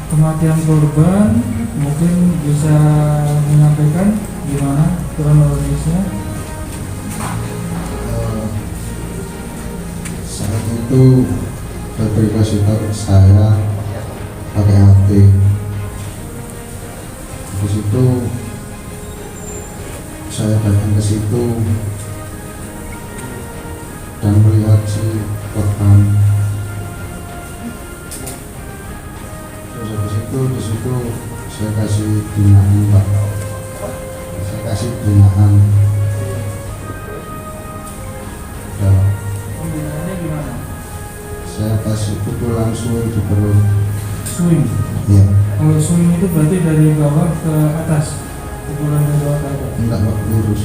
Kematian korban mungkin bisa menyampaikan gimana kronologisnya. Saat itu Bapak kasih tahu saya pakai HP. Di situ saya datang ke situ dan melihat si korban. Terus habis itu di situ saya kasih binaan, Pak. Saya kasih binaan. Pembinaannya gimana? Saya kasih pukulan swing di perut. Swing. Ya, Kalau swing itu berarti dari bawah ke atas, pukulan dari bawah ke atas. enggak, Pak, lurus.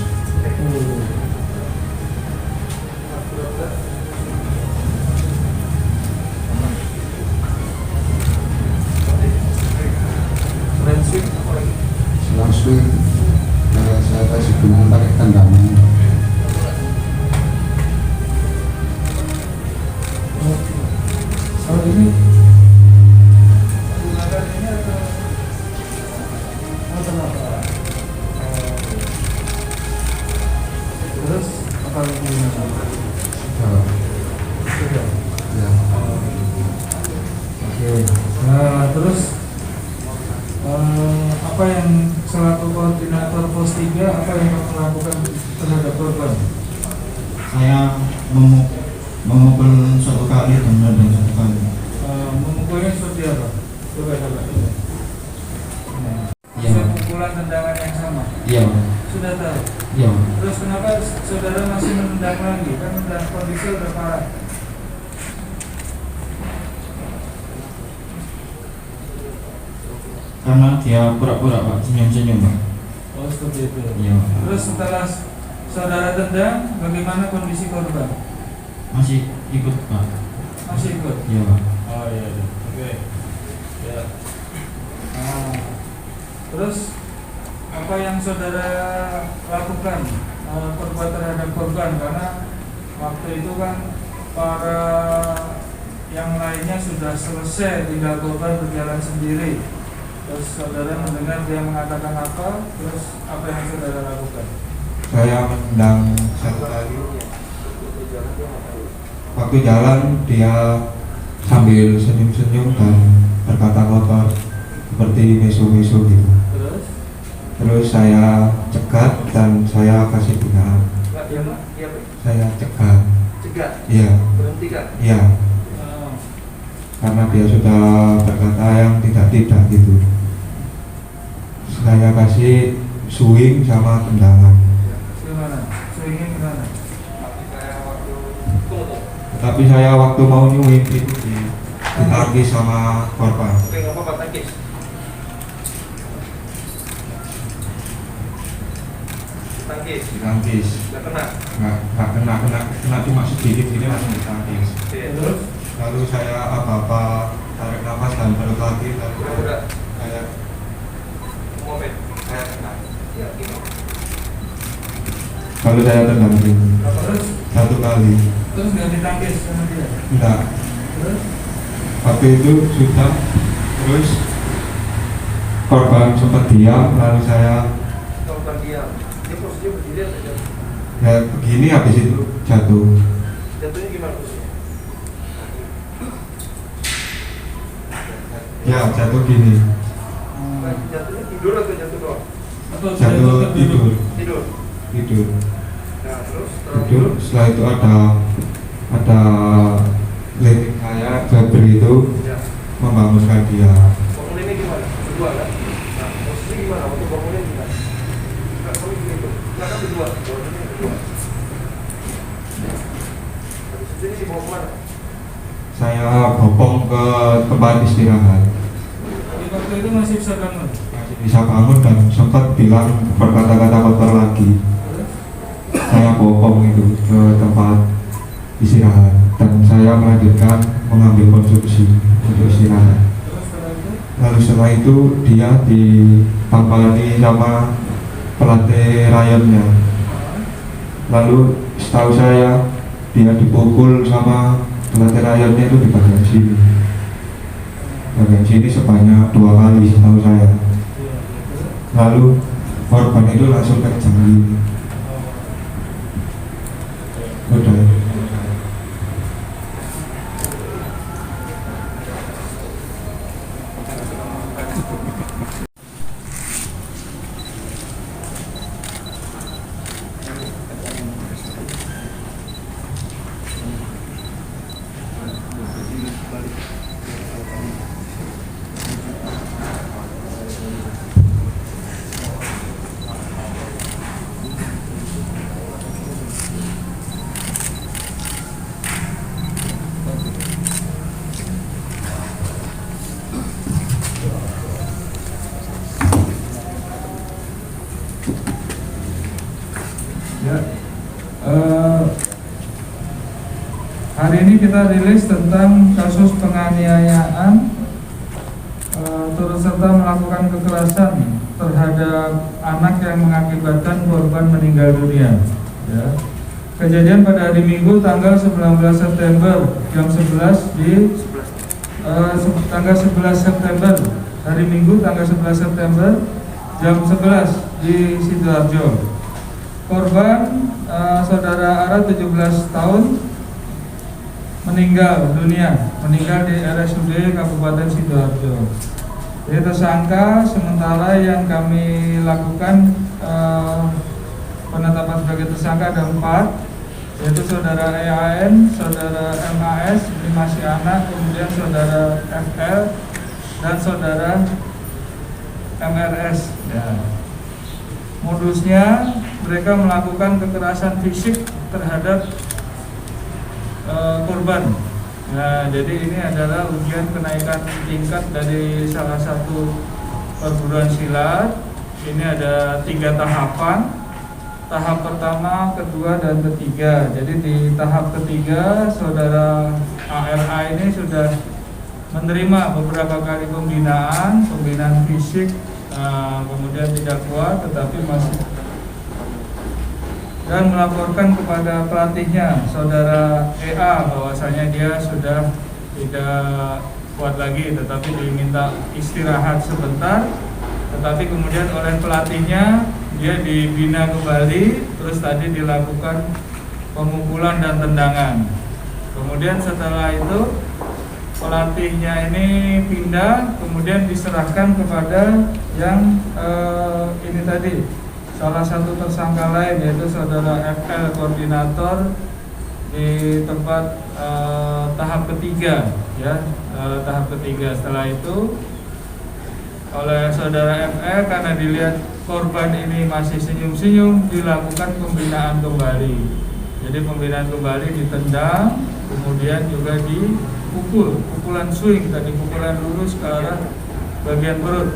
Selang swing, saya kasih binaan pakai tendangan. Kalau ini menggunakan ini atau apa? Terus apa lagi gimana? Sudah. Ya, Oke. Nah, terus apa yang selaku koordinator pos 3 apa yang kamu lakukan terhadap korban? Saya memukul satu kali dan menendang satu kali. Memukulnya seperti apa? Coba. Nah, Iya. pukulan tendangan yang sama. Iya, Sudah tahu. iya. Terus kenapa saudara masih menendang lagi? Kan udah kondisi udah parah. Karena dia pura-pura, Pak, senyum-senyum, Pak. Oh, seperti itu. Iya. Terus setelah saudara tendang, bagaimana kondisi korban? Masih ikut, Pak. Masih ikut? Iya, Pak. Oh iya. Oke. Ya. Nah, terus apa yang saudara lakukan perbuat terhadap korban? Karena waktu itu kan para yang lainnya sudah selesai, tinggal korban berjalan sendiri. Terus saudara mendengar dia mengatakan apa? Terus apa yang saudara lakukan? Saya menendang satu kali. Waktu jalan dia sambil senyum-senyum dan berkata kotor seperti mesu-mesu gitu. Terus saya cegat dan saya kasih binaan. Saya cegat. Cegat? Iya. Berhentikan? Iya. Karena dia sudah berkata yang tidak gitu. Saya kasih swing sama tendangan. Gimana? Swingnya gimana? Tapi saya waktu mau nyuing itu ditangkis sama korban. Oke, nggak apa-apa, tangkis. Tangkis? Ditangkis. Nggak kena? Nggak kena cuma sedikit ini langsung ditangkis. Oke, Terus? Lalu saya apa-apa tarik nafas dan balik lagi lalu Udah. saya Momen. saya tenang. Ya, gini. Lalu saya tendang Terus? satu kali. Terus nggak ditangkis sama dia? Enggak. Terus? Waktu itu sudah terus korban sempat diam lalu saya Korban diam. Dia posisinya berdiri atau jatuh? ya begini habis itu jatuh. Jatuhnya gimana posisinya? Ya jatuh gini. Jatuhnya tidur atau jatuh doang? Atau Jatuh tidur. Tidur. Tidur. Nah, terus? Tidur. Setelah itu ada lirik saya Jabri itu Ya. membangunkan dia. Bangunannya gimana? Berdua kan? Nah, posisi gimana? Waktu bangunnya gimana? Nah, kamu gitu. Nah, kan berdua. Bangunannya berdua. Habis itu ini dibawa kemana? Saya bopong ke tempat istirahat. Di waktu itu masih bisa bangun? Masih bisa bangun dan sempat bilang berkata-kata kotor lagi. dipotong itu ke tempat istirahat, dan saya melanjutkan mengambil konsumsi untuk istirahat. Terus setelah itu Lalu setelah itu dia ditampani sama pelatih rayonnya. Lalu setahu saya dia dipukul sama pelatih rayonnya itu di bagian sini. Bagian sini sebanyak 2 kali setahu saya. iya, gitu. Lalu korban itu langsung kejang gini. Udah. Ya, hari ini kita rilis tentang kasus penganiayaan turut serta melakukan kekerasan terhadap anak yang mengakibatkan korban meninggal dunia. Ya. Kejadian pada hari Minggu tanggal 19 September jam 11 di tanggal 11 September, hari Minggu tanggal 11 September jam 11 di Sidoarjo. Korban saudara Ara 17 tahun meninggal dunia, meninggal di RSUD Kabupaten Sidoarjo. Jadi tersangka sementara yang kami lakukan penetapan sebagai tersangka ada 4, yaitu saudara EAN, saudara MAS, ini masih anak, kemudian saudara FL dan saudara MRS. Ya. Modusnya mereka melakukan kekerasan fisik terhadap korban. Nah, jadi ini adalah ujian kenaikan tingkat dari salah satu perguruan silat. Ini ada 3 tahapan. Tahap pertama, kedua, dan ketiga. Jadi di tahap ketiga, saudara ARA ini sudah menerima beberapa kali pembinaan fisik. Kemudian tidak kuat, tetapi masih, dan melaporkan kepada pelatihnya saudara EA bahwasanya dia sudah tidak kuat lagi, tetapi diminta istirahat sebentar. Tetapi kemudian oleh pelatihnya dia dibina kembali, terus tadi dilakukan pemukulan dan tendangan. Kemudian setelah itu pelatihnya ini pindah, kemudian diserahkan kepada yang ini tadi, salah satu tersangka lain, yaitu saudara FL, koordinator di tempat tahap ketiga, ya, tahap ketiga. Setelah itu oleh saudara FL, karena dilihat korban ini masih senyum-senyum, dilakukan pembinaan kembali. Jadi pembinaan kembali, ditendang, kemudian juga dipukul, pukulan swing, tadi pukulan lurus ke arah bagian perut.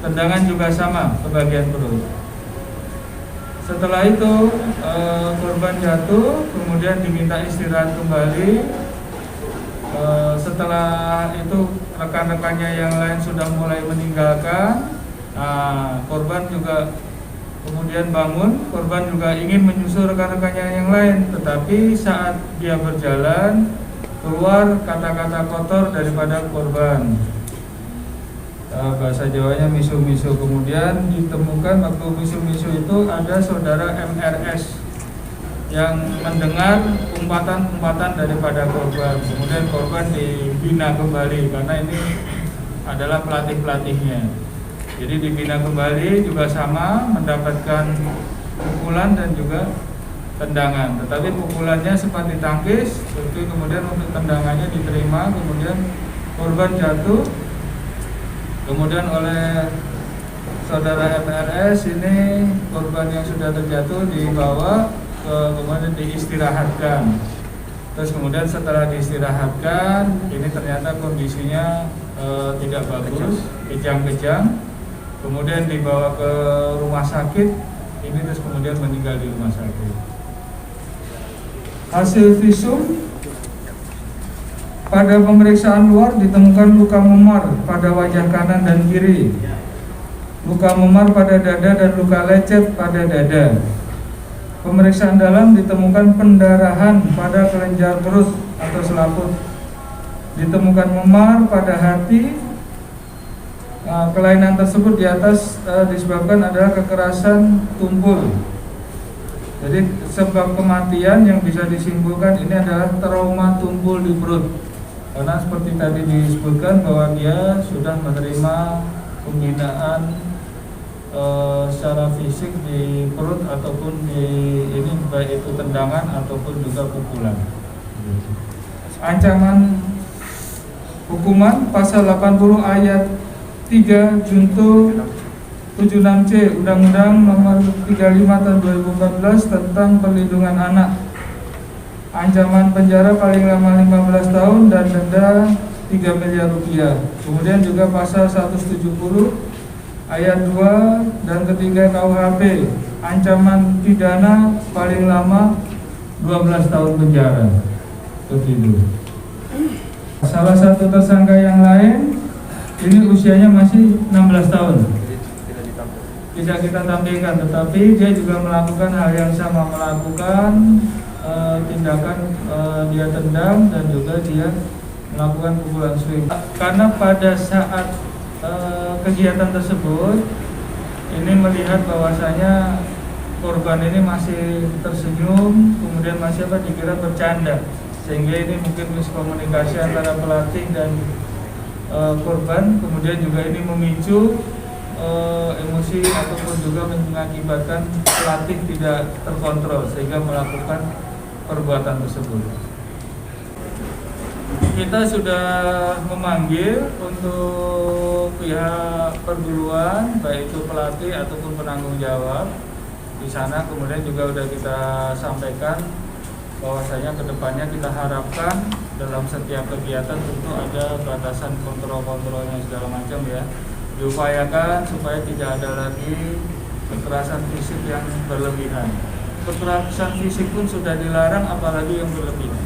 Tendangan juga sama ke bagian perut. Setelah itu korban jatuh, kemudian diminta istirahat kembali. Setelah itu rekan-rekannya yang lain sudah mulai meninggalkan. Korban juga kemudian bangun. Korban juga ingin menyusul rekan-rekannya yang lain, tetapi saat dia berjalan keluar kata-kata kotor daripada korban. Bahasa Jawanya misu-misu. Kemudian ditemukan waktu misu-misu itu ada saudara MRS yang mendengar umpatan-umpatan daripada korban. Kemudian korban dibina kembali karena ini adalah pelatih-pelatihnya. Jadi dibina kembali juga sama, mendapatkan pukulan dan juga tendangan. Tetapi pukulannya sempat ditangkis, itu kemudian untuk tendangannya diterima. Kemudian korban jatuh. Kemudian oleh saudara MRS ini, korban yang sudah terjatuh dibawa kemudian diistirahatkan. Terus kemudian setelah diistirahatkan, ini ternyata kondisinya tidak bagus, kejang-kejang. Kemudian dibawa ke rumah sakit, ini terus kemudian meninggal di rumah sakit. Hasil visum, pada pemeriksaan luar ditemukan luka memar pada wajah kanan dan kiri, luka memar pada dada dan luka lecet pada dada. Pemeriksaan dalam ditemukan pendarahan pada kelenjar perut atau selaput, ditemukan memar pada hati. Kelainan tersebut di atas disebabkan adalah kekerasan tumpul. Jadi sebab kematian yang bisa disimpulkan ini adalah trauma tumpul di perut, karena seperti tadi disebutkan bahwa dia sudah menerima pembinaan secara fisik di perut ataupun di ini, baik itu tendangan ataupun juga pukulan. Ancaman hukuman pasal 80 ayat 3 junto 76C Undang-Undang Nomor 35 Tahun 2014 tentang Perlindungan Anak. Ancaman penjara paling lama 15 tahun dan denda 3 miliar rupiah. Kemudian juga pasal 170 ayat 2 dan ketiga KUHP, ancaman pidana paling lama 12 tahun penjara. Begitu. Salah satu tersangka yang lain ini usianya masih 16 tahun. Tidak kita tampilkan, tetapi dia juga melakukan hal yang sama, melakukan tindakan dia tendang dan juga dia melakukan pukulan swing. Karena pada saat kegiatan tersebut ini melihat bahwasanya korban ini masih tersenyum, kemudian masih dikira bercanda, sehingga ini mungkin miskomunikasi antara pelatih dan korban, kemudian juga ini memicu emosi ataupun juga mengakibatkan pelatih tidak terkontrol sehingga melakukan perbuatan tersebut. Kita sudah memanggil untuk pihak perguruan, baik itu pelatih ataupun penanggung jawab di sana. Kemudian juga sudah kita sampaikan bahwasanya kedepannya kita harapkan dalam setiap kegiatan tentu ada batasan kontrol-kontrolnya segala macam ya. Diupayakan supaya tidak ada lagi kekerasan fisik yang berlebihan. Kekerasan fisik pun sudah dilarang, apalagi yang berlebihan.